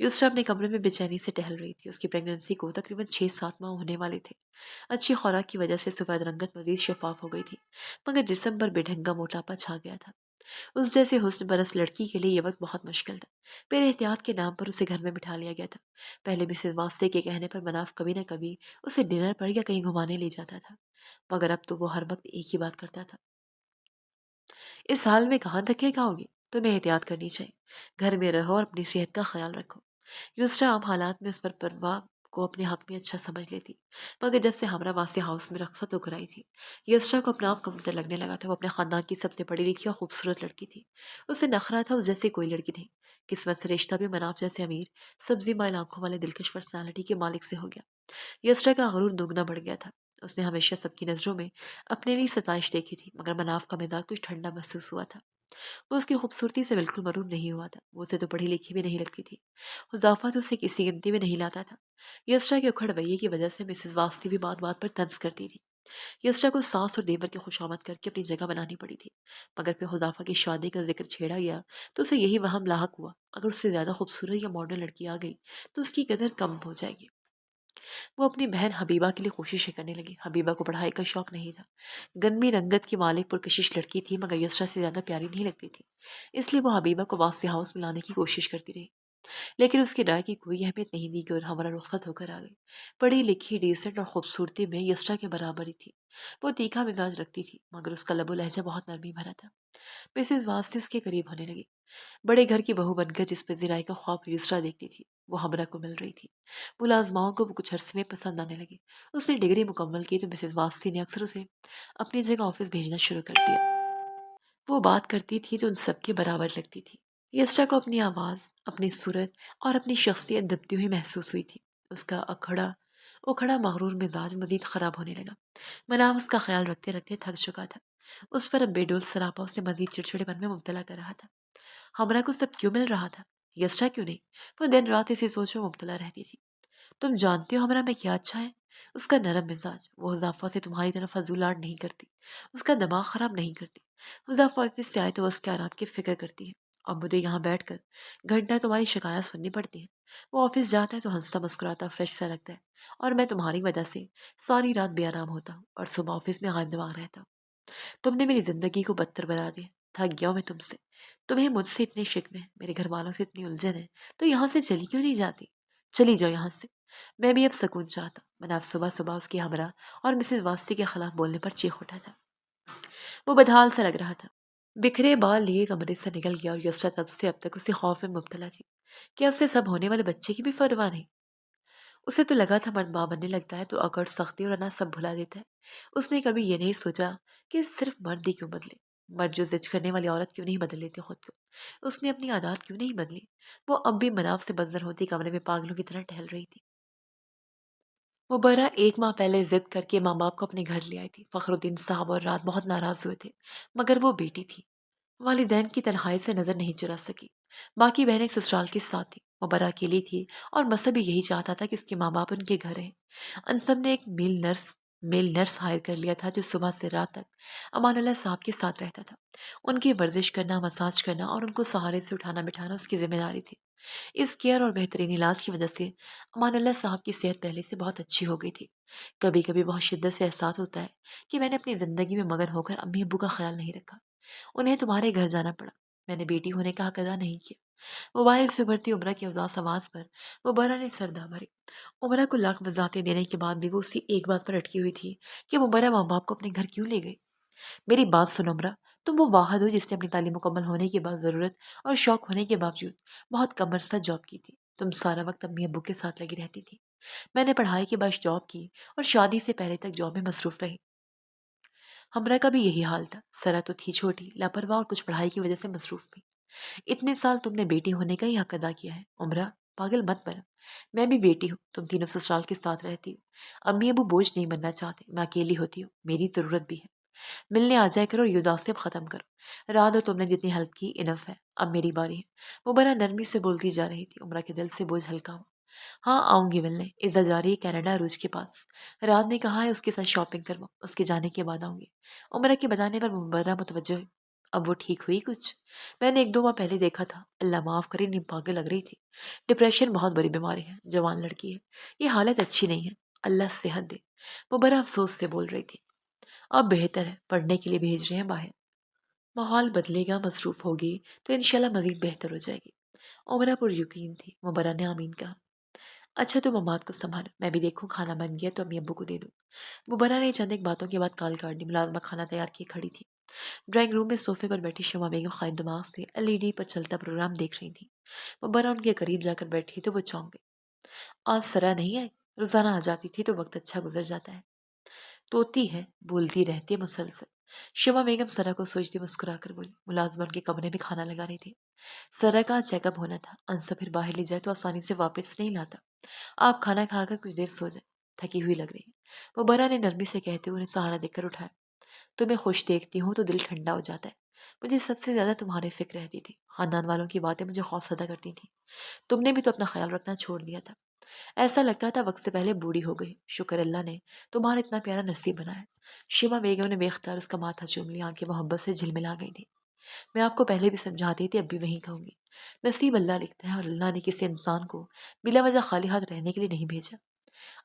یسرا اپنے کمرے میں بے چینی سے ٹہل رہی تھی۔ اس کی پریگنینسی کو تقریباً 6-7 ماہ ہونے والے تھے۔ اچھی خوراک کی وجہ سے سفید رنگت مزید شفاف ہو گئی تھی، مگر جسم پر بے ڈھنگا موٹاپا چھا گیا تھا۔ اس جیسے حسن برس لڑکی کے لیے یہ وقت بہت مشکل تھا۔ پھر احتیاط کے نام پر اسے گھر میں بٹھا لیا گیا تھا۔ پہلے مسز واسطے کے کہنے پر مناف کبھی نہ کبھی اسے ڈنر پر یا کہیں گھمانے لے جاتا تھا، مگر اب تو وہ ہر وقت ایک ہی بات کرتا تھا: اس حال میں کہاں دھکے کھاؤ گے؟ تمہیں احتیاط کرنی چاہیے، گھر میں رہو اور اپنی صحت کا خیال رکھو۔ یسرا عام حالات میں اس پر پرواہ کو اپنے حق میں اچھا سمجھ لیتی، مگر جب سے ہمراہ واسطے ہاؤس میں رخصت ہو کر آئی تھی، یسرا کو اپنا آپ کمتر لگنے لگا تھا۔ وہ اپنے خاندان کی سب سے پڑھی لکھی اور خوبصورت لڑکی تھی۔ اسے نخرا تھا اس جیسے کوئی لڑکی نہیں۔ قسمت سے رشتہ بھی مناف جیسے امیر، سبزی مائل آنکھوں والے دلکش پرسنالٹی کے مالک سے ہو گیا۔ یسرا کا غرور دگنا بڑھ گیا تھا۔ اس نے ہمیشہ سب کی نظروں میں اپنے لیے ستائش دیکھی تھی، مگر مناف کا مزاج کچھ ٹھنڈا محسوس ہوا تھا۔ وہ اس کی خوبصورتی سے بالکل معروف نہیں ہوا تھا۔ وہ اسے تو پڑھی لکھی بھی نہیں لگتی تھی۔ حذافہ تو اسے کسی گنتی میں نہیں لاتا تھا۔ یسرا کے اکھڑ رویے کی وجہ سے مسز واسطی بھی بات بات پر طنز کرتی تھی۔ یسرا کو ساس اور دیور کی خوشامد کر کے اپنی جگہ بنانی پڑی تھی، مگر پھر حذافہ کی شادی کا ذکر چھیڑا گیا تو اسے یہی وہم لاحق ہوا: اگر اس سے زیادہ خوبصورت یا ماڈرن لڑکی آ گئی تو اس کی قدر کم ہو جائے گی۔ وہ اپنی بہن حبیبہ کے لیے کوششیں کرنے لگی۔ حبیبہ کو پڑھائی کا شوق نہیں تھا۔ گنمی رنگت کی مالک پرکشش لڑکی تھی، مگر یسرا سے زیادہ پیاری نہیں لگتی تھی، اس لیے وہ حبیبہ کو واسطے ہاؤس میں لانے کی کوشش کرتی رہی، لیکن اس کی رائے کی کوئی اہمیت نہیں دی کہ اور ہمارا رخصت ہو کر آ گئی۔ پڑھی لکھی، ڈیسنٹ اور خوبصورتی میں یسرا کے برابر ہی تھی۔ وہ تیکھا مزاج رکھتی تھی، مگر اس کا لب و لہجہ بہت نرمی بھرا تھا۔ مسز واسطے اس کے قریب ہونے لگی۔ بڑے گھر کی بہو بن کر جس پہ زرائی کا خواب یسرا دیکھتی تھی، وہ ہمراہ کو مل رہی تھی۔ ملازماؤں کو وہ کچھ عرصے میں پسند آنے لگی۔ اس نے ڈگری مکمل کی تو مسز واسطے نے اکثر اسے اپنی جگہ آفس بھیجنا شروع کر دیا۔ وہ بات کرتی تھی تو ان سب کے برابر لگتی تھی۔ یسٹا کو اپنی آواز، اپنی صورت اور اپنی شخصیت دبتی ہوئی محسوس ہوئی تھی۔ اس کا اکھڑا مغرور مزاج مزید خراب ہونے لگا۔ مناف اس کا خیال رکھتے رکھتے تھک چکا تھا۔ اس پر اب بے ڈول سراپا اسے مزید چڑچڑے پن میں مبتلا کر رہا تھا۔ ہمراہ کو سب کیوں مل رہا تھا؟ یسٹا کیوں نہیں؟ وہ دن رات اسی سوچ میں مبتلا رہتی تھی۔ تم جانتی ہو ہمراہ میں کیا اچھا ہے؟ اس کا نرم مزاج۔ وہ حذافہ سے تمہاری طرح فضول آرٹ نہیں کرتی، اس کا دماغ خراب نہیں کرتی۔ حذافہ آفس سے آئے تو وہ اس کے آرام کی فکر کرتی ہے، اور مجھے یہاں بیٹھ کر گھنٹہ تمہاری شکایت سننی پڑتی ہے۔ وہ آفس جاتا ہے تو ہنستا مسکراتا فریش سا لگتا ہے، اور میں تمہاری وجہ سے ساری رات بے آرام ہوتا ہوں اور صبح آفس میں غائب دماغ رہتا ہوں۔ تم نے میری زندگی کو بدتر بنا دیا۔ تھک گیا ہوں میں تم سے۔ تمہیں مجھ سے اتنے شکوے ہیں، میرے گھر والوں سے اتنی الجھن ہے، تو یہاں سے چلی کیوں نہیں جاتی؟ چلی جاؤ یہاں سے۔ میں بھی اب سکون چاہتا ہوں۔ مناف صبح صبح اس کی ہمراہ اور مسز واسطے کے خلاف بولنے پر چیخ اٹھا تھا۔ وہ بدحال سا لگ رہا تھا۔ بکھرے بال لیے کمرے سے نکل گیا، اور یسرا تب سے اب تک اسی خوف میں مبتلا تھی کہ اس سے سب ہونے والے بچے کی بھی پرواہ نہیں۔ اسے تو لگا تھا مرد ماں بننے لگتا ہے تو اکڑ، سختی اور انا سب بھلا دیتا ہے۔ اس نے کبھی یہ نہیں سوچا کہ صرف مرد ہی کیوں بدلے، مرد جو زج کرنے والی عورت کیوں نہیں بدل لیتی خود کو، اس نے اپنی عادات کیوں نہیں بدلی۔ وہ اب بھی مناف سے بدتر ہوتی کمرے میں پاگلوں کی طرح ٹہل رہی تھی۔ وہ برا 1 ماہ پہلے ضد کر کے ماں باپ کو اپنے گھر لے آئی تھی۔ فخر الدین صاحب اور رات بہت ناراض ہوئے تھے، مگر وہ بیٹی تھی، والدین کی تنہائی سے نظر نہیں چرا سکی۔ باقی بہنیں سسرال کے ساتھ تھیں۔ وہ برا اکیلی تھی، اور مصب بھی یہی چاہتا تھا کہ اس کے ماں باپ ان کے گھر رہیں۔ انسب نے ایک میل نرس ہائر کر لیا تھا جو صبح سے رات تک امان اللہ صاحب کے ساتھ رہتا تھا۔ ان کی ورزش کرنا، مساج کرنا اور ان کو سہارے سے اٹھانا بٹھانا اس کی ذمہ داری تھی۔ اس کیئر اور بہترین علاج کی وجہ سے امان اللہ صاحب کی صحت پہلے سے بہت اچھی ہو گئی تھی۔ کبھی کبھی بہت شدت سے احساس ہوتا ہے کہ میں نے اپنی زندگی میں مگن ہو کر امی ابو کا خیال نہیں رکھا۔ انہیں تمہارے گھر جانا پڑا، میں نے بیٹی ہونے کا حق ادا نہیں کیا۔ موبائل سے ابھرتی عمرہ کی اداس آواز پر مبارہ نے سر دھا ماری۔ عمرہ کو لاکھ وضاحتیں دینے کے بعد بھی وہ اسی ایک بات پر اٹکی ہوئی تھی کہ مبارہ ماں باپ کو اپنے گھر کیوں لے گئی۔ میری بات سنو عمرہ، تم وہ واحد ہو جس نے اپنی تعلیم مکمل ہونے کے بعد ضرورت اور شوق ہونے کے باوجود بہت کم عرصہ جاب کی تھی۔ تم سارا وقت امی ابو کے ساتھ لگی رہتی تھی۔ میں نے پڑھائی کے بعد جاب کی اور شادی سے پہلے تک جاب میں مصروف رہی۔ ہمرا کا بھی یہی حال تھا۔ سرا تو تھی چھوٹی، لاپرواہ اور کچھ پڑھائی کی وجہ سے مصروف بھی۔ اتنے سال تم نے بیٹی ہونے کا ہی حق ادا کیا ہے عمرہ، پاگل مت بنا۔ میں بھی بیٹی ہوں، تم تینوں سسرال کے ساتھ رہتی ہو۔ امی ابو بوجھ نہیں بننا چاہتے، میں اکیلی ہوتی ہوں، میری ضرورت بھی ہے۔ ملنے آ جائے کرو اور یہ اداسی اب ختم کرو۔ رات اور تم نے جتنی ہیلپ کی انف ہے، اب میری باری ہے۔ وہ بڑا نرمی سے بولتی جا رہی تھی۔ عمرہ کے دل سے بوجھ ہلکا ہوا۔ ہاں آؤں گی ملنے، عزا جا رہی ہے کینیڈا عروج کے پاس۔ رات نے کہا ہے اس کے ساتھ شاپنگ کرواؤ، اس کے جانے کے بعد آؤں گی۔ عمرہ کے بتانے پر مبرہ متوجہ ہوئی۔ اب وہ ٹھیک ہوئی کچھ؟ میں نے 1-2 ماہ پہلے دیکھا تھا، اللہ معاف کرے نیند پاگل لگ رہی تھی۔ ڈپریشن بہت بڑی بیماری ہے، جوان لڑکی ہے، یہ حالت اچھی نہیں ہے، اللہ صحت دے، وہ بڑا افسوس سے بول رہی تھی۔ اب بہتر ہے، پڑھنے کے لیے بھیج رہے ہیں باہر، ماحول بدلے گا، مصروف ہوگی تو انشاءاللہ مزید بہتر ہو جائے گی۔ عمرہ پر یقین تھی، مبرہ نے آمین کہا۔ اچھا تم اماد کو سنبھالو، میں بھی دیکھوں کھانا بن گیا تو امی ابو کو دے دوں۔ مبرہ نے چند ایک باتوں کے بعد کال کاٹ دی، ملازمہ کھانا تیار کیے کھڑی تھی۔ ڈرائنگ روم میں صوفے پر بیٹھی شمع بیگم خائب دماغ سے LED پر چلتا پروگرام دیکھ رہی تھی۔ مبرہ ان کے قریب جا کر بیٹھی تو وہ چونک گئی۔ آج سرا نہیں آئی؟ روزانہ آ جاتی تھی تو وقت اچھا گزر جاتا ہے۔ توتی ہے، بولتی رہتی ہے مسلسل۔ شمع بیگم سرا کو سوچتی مسکرا کر بولی۔ ملازمہ ان کے کمرے میں کھانا لگا رہی تھی۔ سرا کا چیک اپ ہونا تھا، انسا پھر باہر لے جائے تو آسانی سے واپس نہیں لاتا۔ آپ کھانا کھا کر کچھ دیر سو جائیں، تھکی ہوئی لگ رہی ہے، مبرہ نے نرمی سے کہتے ہوئے انہیں سہارا دے کر اٹھایا۔ تمہیں خوش دیکھتی ہوں تو دل ٹھنڈا ہو جاتا ہے، مجھے سب سے زیادہ تمہاری فکر رہتی تھی، خاندان والوں کی باتیں مجھے خوف زدہ کرتی تھیں، تم نے بھی تو اپنا خیال رکھنا چھوڑ دیا تھا، ایسا لگتا تھا وقت سے پہلے بوڑھی ہو گئی، شکر اللہ نے تمہارا اتنا پیارا نصیب بنایا۔ شیما بیگم نے بے اختیار اس کا ماتھا چوم لیا، آنکھیں محبت سے جھلملا گئی تھی۔ میں آپ کو پہلے بھی سمجھاتی تھی، اب بھی وہی کہوں گی، نصیب اللہ لکھتا ہے اور اللہ نے کسی انسان کو بلا وجہ خالی ہاتھ رہنے کے لیے نہیں بھیجا۔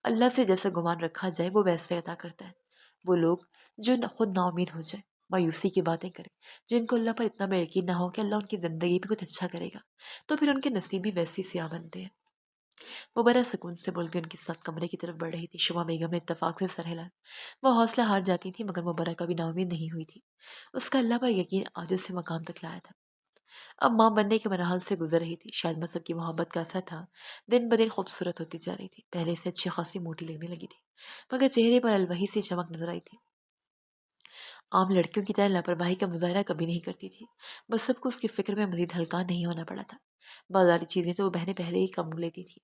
اللہ سے جیسا گمان رکھا جائے وہ ویسے عطا کرتا ہے۔ وہ لوگ جو خود نا امید ہو جائے، مایوسی کی باتیں کریں، جن کو اللہ پر اتنا بے یقین نہ ہو کہ اللہ ان کی زندگی میں کچھ اچھا کرے گا، تو پھر ان کے نصیب بھی ویسے سیاہ بنتے ہیں۔ مبرہ سکون سے بول کے ان کے ساتھ کمرے کی طرف بڑھ رہی تھی۔ شمع بیگم نے اتفاق سے سر ہلایا۔ وہ حوصلہ ہار جاتی تھی مگر مبرہ کبھی نا امید نہیں ہوئی تھی، اس کا اللہ پر یقین آج اسے مقام تک لایا تھا۔ اب ماں بننے کے مراحل سے گزر رہی تھی، شاید مذہب کی محبت کا اثر تھا، دن بدن خوبصورت ہوتی جا رہی تھی، پہلے سے اچھی خاصی موٹی لگنے لگی تھی، مگر چہرے پر الوہی سی چمک نظر آئی تھی۔ عام لڑکیوں کی طرح لاپرواہی کا مظاہرہ کبھی نہیں کرتی تھی، بس سب کو اس کی فکر میں مزید ہلکا نہیں ہونا پڑا تھا۔ بازاری چیزیں تو وہ بہنیں پہلے ہی کم لیتی تھی،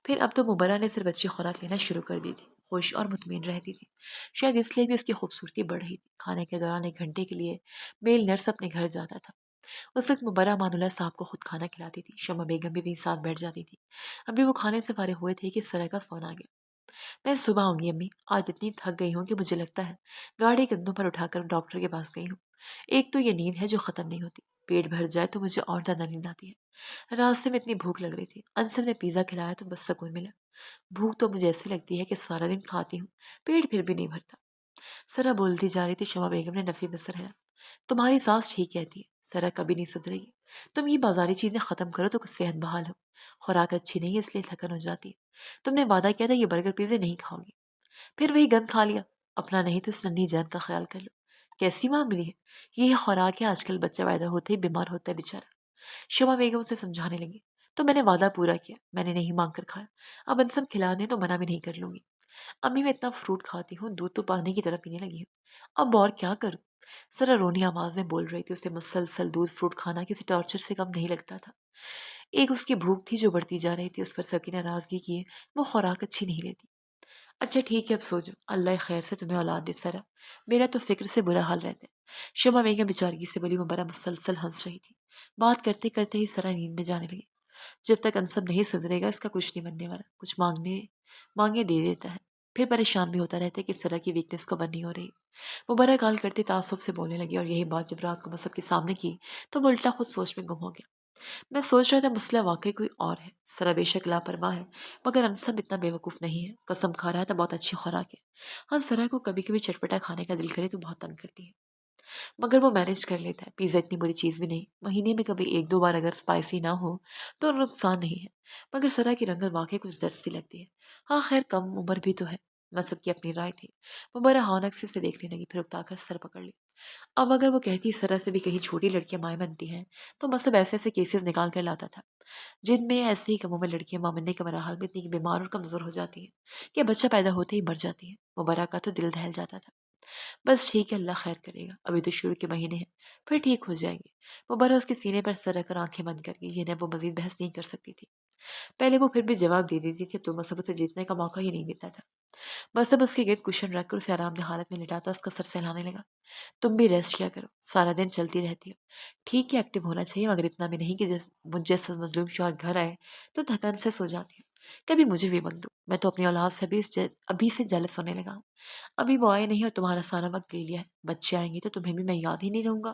پھر اب تو مبرہ نے صرف اچھی خوراک لینا شروع کر دی تھی، خوش اور مطمئن رہتی تھی، شاید اس لیے بھی اس کی خوبصورتی بڑھ رہی تھی۔ کھانے کے دوران 1 گھنٹے کے لیے میل نرس اپنے گھر جاتا تھا، اس وقت مبرہ امان اللہ صاحب کو خود کھانا کھلاتی تھی، شمع بیگم بھی وہیں ساتھ بیٹھ جاتی تھی۔ ابھی وہ کھانے سے فارغ ہوئے تھے کہ سرا کا فون آ گیا۔ میں صبح آؤں گی امی، آج اتنی تھک گئی ہوں کہ مجھے لگتا ہے گاڑی کندھوں پر اٹھا کر ڈاکٹر کے پاس گئی ہوں۔ ایک تو یہ نیند ہے جو ختم نہیں ہوتی، پیٹ بھر جائے تو مجھے اور زیادہ نیند آتی ہے۔ راستے میں اتنی بھوک لگ رہی تھی، انصر نے پیزا کھلایا تو بس سکون ملا۔ بھوک تو مجھے ایسی لگتی ہے کہ سارا دن کھاتی ہوں، پیٹ پھر بھی نہیں بھرتا۔ سرا بولتی جا رہی تھی، شمع بیگم نے نفی میں سر ہلایا۔ تمہاری ساس ٹھیک کہتی ہے، سرا کبھی نہیں سدھرے گی، تم یہ بازاری چیزیں ختم کرو تو کچھ صحت بحال ہو، خوراک اچھی نہیں ہے اس لیے تھکن ہو جاتی ہے، تم نے وعدہ کیا تھا یہ برگر پیزے نہیں کھاؤ گی، پھر وہی گند کھا لیا، اپنا نہیں تو اس ننھی جان کا خیال کر لو، کیسی ماں ملی ہے، یہی خوراک ہے، آج کل بچہ پیدا ہوتے ہی بیمار ہوتا ہے بیچارہ۔ شمع بیگم اسے سمجھانے لگی، تو میں نے وعدہ پورا کیا، میں نے نہیں مانگ کر کھایا، اب انسب کھلانے تو منع بھی نہیں کر لوں گی۔ امی میں اتنا فروٹ کھاتی ہوں، دودھ تو پانی کی طرح پینے لگی ہوں، اب اور کیا کروں؟ ذرا رونی آواز میں بول رہی تھی، اسے مسلسل دودھ فروٹ کھانا کسی ٹارچر سے کم نہیں لگتا تھا۔ ایک اس کی بھوک تھی جو بڑھتی جا رہی تھی، اس پر سب کی ناراضگی کی وہ خوراک اچھی نہیں لیتی۔ اچھا ٹھیک ہے اب سو جاؤ، اللہ خیر سے تمہیں اولاد دے سرا، میرا تو فکر سے برا حال رہتا ہے۔ شمع بیگم بیچارگی سے بولی، مبرہ مسلسل ہنس رہی تھی۔ بات کرتے کرتے ہی سرا نیند میں جانے لگی۔ جب تک انصب نہیں سدھرے گا اس کا کچھ نہیں بننے والا، کچھ مانگے دے دیتا ہے، پھر پریشان بھی ہوتا رہتا ہے کہ اس طرح کی ویکنس کو بننی ہو رہی۔ مبرہ کال کرتے تعصب سے بولنے لگی، اور یہی بات جب رات کو مذہب کے سامنے کی تو وہ الٹا خود سوچ میں گم ہو گیا۔ میں سوچ رہا تھا مسئلہ واقعی کوئی اور ہے، سرا بے شک لاپرواہ ہے مگر انصب اتنا بے وقوف نہیں ہے، قسم کھا رہا تھا بہت اچھی خوراک ہے۔ ہاں سرا کو کبھی کبھی چٹپٹا کھانے کا دل کرے تو بہت تنگ کرتی ہے، مگر وہ مینج کر لیتا ہے، پیزا اتنی بری چیز بھی نہیں، مہینے میں کبھی 1-2 بار اگر اسپائسی نہ ہو تو نقصان نہیں ہے، مگر سرا کی رنگت واقعی کچھ درد سی لگتی ہے۔ ہاں خیر کم عمر بھی تو ہے، مذہب کی اپنی رائے تھی۔ مبرہ ہونک سے دیکھنے لگی، پھر اکتا کر سر پکڑ لی۔ اب اگر وہ کہتی سرا سے بھی کہیں چھوٹی لڑکیاں مائیں بنتی ہیں تو مذہب ایسے ایسے کیسز نکال کر لاتا تھا جن میں ایسے ہی کم عمر لڑکیاں ماں بننے کے مراحل میں اتنی بیمار اور کمزور ہو جاتی ہیں کہ بچہ پیدا ہوتے ہی مر جاتی ہے۔ مبرہ کا تو دل دہل جاتا تھا۔ بس ٹھیک ہے، اللہ خیر کرے گا، ابھی تو شروع کے مہینے ہیں، پھر ٹھیک ہو جائیں گے۔ مبرہ اس کے سینے پر سر رکھ کر آنکھیں بند کر گئی، یہ وہ مزید بحث نہیں کر سکتی تھی۔ پہلے وہ پھر بھی جواب دے دیتی تھی، تو مذہب اسے جیتنے کا موقع ہی نہیں دیتا تھا۔ مذہب اس کے گرد کشن رکھ کر اسے آرام دہ حالت میں لٹاتا، اس کا سر سہلانے لگا۔ تم بھی ریسٹ کیا کرو، سارا دن چلتی رہتی ہو، ٹھیک ہے ایکٹیو ہونا چاہیے مگر اتنا بھی نہیں کہ مجھ جیسا مظلوم شوہر گھر آئے تو تھکن سے سو جاتی ہو۔ کبھی مجھے بھی وقت دو، میں تو اپنی اولاد سے ابھی سے جالس ہونے لگا ہوں۔ ابھی وہ آئے نہیں اور تمہارا سارا وقت لے لیا ہے، بچے آئیں گے تو تمہیں بھی میں یاد ہی نہیں رہوں گا۔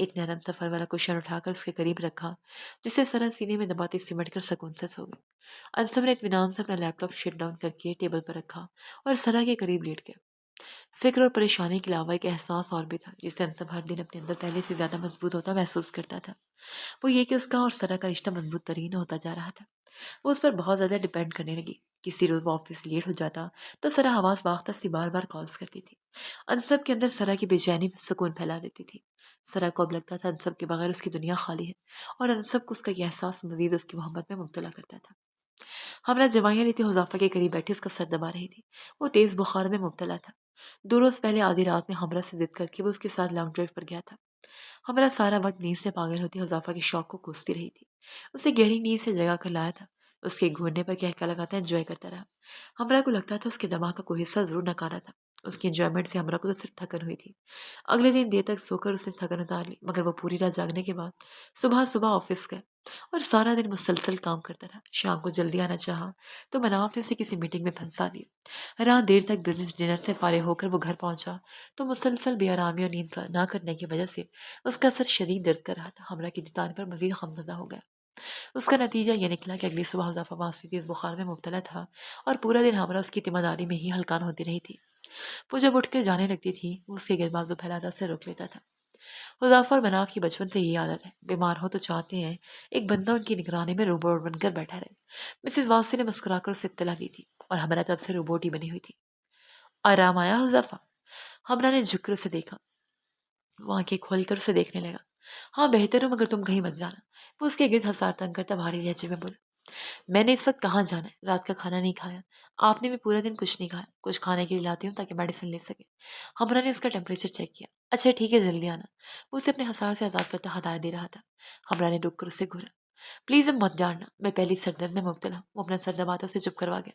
ایک نرم سفر والا کشن اٹھا کر اس کے قریب رکھا، جسے سرا سینے میں دباتی سمٹ کر سکون سے سو گئی۔ انصب نے اطمینان سے اپنا لیپ ٹاپ شٹ ڈاؤن کر کے ٹیبل پر رکھا اور سرا کے قریب لیٹ گیا۔ فکر اور پریشانی کے علاوہ ایک احساس اور بھی تھا جسے انصب ہر دن اپنے اندر پہلے سے زیادہ مضبوط ہوتا محسوس کرتا تھا۔ وہ یہ کہ اس کا اور سرا کا رشتہ مضبوط ترین ہوتا جا رہا تھا۔ وہ اس پر بہت زیادہ ڈپینڈ کرنے لگی۔ کسی روز وہ آفس لیٹ ہو جاتا تو سرا حواس باختہ سی بار بار کالز کرتی تھی۔ انصب کے اندر سرا کی بے چینی سکون پھیلا دیتی تھی۔ سرا کو اب لگتا تھا انصب کے بغیر اس کی دنیا خالی ہے، اور انصب کو اس کا یہ احساس مزید اس کی محبت میں مبتلا کرتا تھا۔ ہمراہ جوائیاں لیتی حذیفہ کے قریب بیٹھی اس کا سر دبا رہی تھی۔ وہ تیز بخار میں مبتلا تھا۔ 2 روز پہلے آدھی رات میں ہمراہ سے ضد کر کے وہ اس کے ساتھ لانگ ڈرائیو پر گیا تھا۔ ہمراہ سارا وقت نیند سے پاگل ہوتی حذیفہ کے شوق کو کوستی رہی تھی۔ اسے گہری نیند سے جگا کر لایا تھا۔ اس کے گھورنے پر کہکا لگاتا انجوائے کرتا رہا۔ ہمراہ کو لگتا تھا اس کے دماغ کا کوئی حصہ ضرور ناکارا تھا۔ اس کی انجوائمنٹ سے ہمراہ کو تو صرف تھکن ہوئی تھی۔ اگلے دن دیر تک سو کر اس نے تھکن اتار لی، مگر وہ پوری رات جاگنے کے بعد صبح صبح آفس گیا اور سارا دن مسلسل کام کرتا رہا۔ شام کو جلدی آنا چاہا تو مناف نے اسے کسی میٹنگ میں پھنسا دیا۔ رات دیر تک بزنس ڈنر سے فارغ ہو کر وہ گھر پہنچا تو مسلسل بے آرامی اور نیند نہ کرنے کی وجہ سے اس کا سر شدید درد کر رہا تھا۔ ہمراہ کی جتانے پر مزید غمزدہ ہو گیا۔ اس کا نتیجہ یہ نکلا کہ اگلی صبح حذیفہ معاشی تیز بخار میں مبتلا تھا اور پورا دن ہمراہ اس کی تیمارداری میں ہی ہلکان ہوتی رہی تھی۔ وہ جب اٹھ کر جانے لگتی تھی وہ اس کے گرد بازو پھیلاتا اسے روک لیتا تھا۔ حذیفہ اور مناف کی بچپن سے یہی عادت ہے، بیمار ہو تو چاہتے ہیں ایک بندہ ان کی نگرانی میں روبوٹ بن کر بیٹھا رہے۔ مسز واسی نے مسکرا کر اسے اطلاع دی تھی اور ہمراہ تب سے روبوٹ ہی بنی ہوئی تھی۔ آرام آیا حذیفہ؟ ہمراہ نے جھک کر اسے دیکھا۔ وہ آنکھیں کھول کر اسے دیکھنے لگا۔ ہاں بہتر ہوں، مگر تم کہیں مت جانا۔ وہ اس کے گرد ہزار تنگ کرتا بھاری لہجے میں بولا۔ میں نے اس وقت کہاں جانا ہے؟ رات کا کھانا نہیں کھایا؟ آپ نے بھی پورا دن کچھ نہیں کھایا؟ کچھ کھانے کے لیے لاتی ہوں تاکہ میڈیسن لے سکے۔ ہمراہ نے اس کا ٹیمپریچر چیک کیا۔ اچھا ٹھیک ہے، جلدی آنا۔ وہ اسے اپنے ہزار سے آزاد کرتا ہدایت دے رہا تھا۔ ہمراہ نے رک کر اسے گھورا۔ پلیز اب مت ڈانٹنا، میں پہلی سر درد میں مبتلا ہوں۔ وہ اپنا سر دباتا اسے چپ کروا گیا۔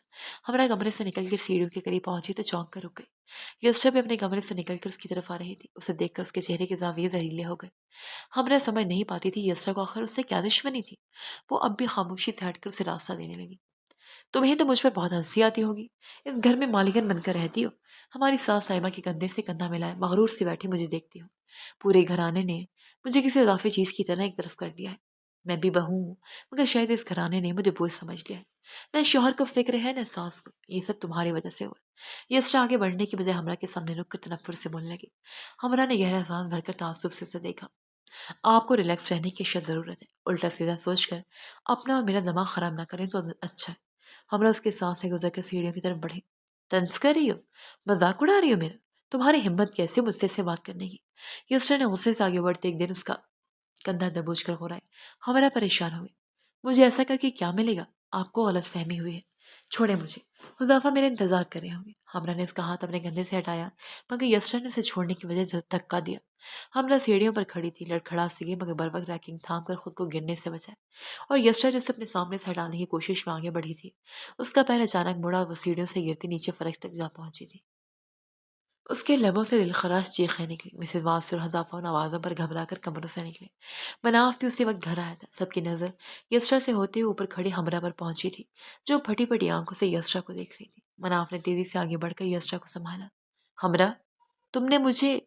ہمراہ کمرے سے نکل کر سیڑھیوں کے قریب پہنچی تو چونک کر رک گئی۔ یسرا بھی اپنے کمرے سے نکل کر اس کی طرف آ رہی تھی۔ اسے دیکھ کر اس کے چہرے کے زاویے زہریلے ہو گئے۔ ہمراہ سمجھ نہیں پاتی تھی یسرا کو آخر اس سے کیا دشمنی تھی۔ وہ اب بھی خاموشی سے ہٹ کر اسے راستہ دینے لگی۔ تمہیں تو مجھ پر بہت ہنسی آتی ہوگی، اس گھر میں مالکن بن کر رہتی ہو، ہماری ساس صاحبہ کے کندھے سے کندھا ملائے مغرور سے بیٹھی مجھے دیکھتی ہو۔ پورے گھرانے نے مجھے کسی اضافی چیز کی طرح ایک طرف کر دیا ہے۔ میں بھی بہو ہوں، مگر شاید اس گھرانے نے مجھے بوجھ سمجھ لیا ہے۔ نہ شوہر کو فکر ہے نہ ساس کو، یہ سب تمہاری وجہ سے ہوا۔ یہ اسٹر آگے بڑھنے کی بجائے ہمراہ کے سامنے رک کر تنفر سے بولنے لگی۔ ہمراہ نے گہرا سانس بھر کر تعصب سے اسے دیکھا۔ آپ کو ریلیکس رہنے کی اشد ضرورت ہے، الٹا سیدھا سوچ کر اپنا اور میرا دماغ خراب نہ کریں تو اچھا ہے۔ ہمراہ اس کے سانس سے گزر کر سیڑھیوں کی طرف بڑھی۔ طنز کر رہی ہو؟ مذاق اڑا رہی ہو میرا؟ تمہاری ہمت کیسی ہو مجھ سے بات کرنے کی؟ یسرا نے غصے سے آگے بڑھتے ایک دن اس کا کندھا دبوچ کر غرائے۔ ہمراہ پریشان ہو گئی۔ مجھے ایسا کر کے کیا ملے گا؟ آپ کو غلط فہمی ہوئی ہے، چھوڑے مجھے، حذیفہ میرے انتظار کر رہے ہوں گے۔ ہمراہ نے اس کا ہاتھ اپنے کندھے سے ہٹایا، مگر یسرا نے اسے چھوڑنے کی وجہ سے دھکا دیا۔ ہمراہ سیڑھیوں پر کھڑی تھی، لڑکھڑا سی گئی مگر بروقت ریکنگ تھام کر خود کو گرنے سے بچائے، اور یسرا جو اسے اپنے سامنے سے ہٹانے کی کوشش میں آگے بڑھی تھی، اس کا پیر اچانک مڑا اور وہ سیڑھیوں سے گرتی نیچے فرش تک جا پہنچی تھی۔ اس کے لبوں سے دلخراش چیخیں نکلی۔ مسز واس اور حذیفہ ان آوازوں پر گھبرا کر کمروں سے نکلے۔ مناف بھی اسی وقت گھر آیا تھا۔ سب کی نظر یسرا سے ہوتے ہوئے اوپر کھڑی ہمراہ پر پہنچی تھی، جو پھٹی پھٹی آنکھوں سے یسرا کو دیکھ رہی تھی۔ مناف نے تیزی سے آگے بڑھ کر یسرا کو سنبھالا۔ ہمراہ، تم نے مجھے…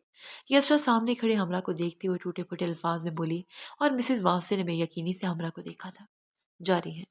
یسرا سامنے کھڑے ہمراہ کو دیکھتے ہوئے ٹوٹے پھوٹے الفاظ میں بولی، اور مسز واس نے بے یقینی سے ہمراہ کو دیکھا تھا۔ جاری ہے۔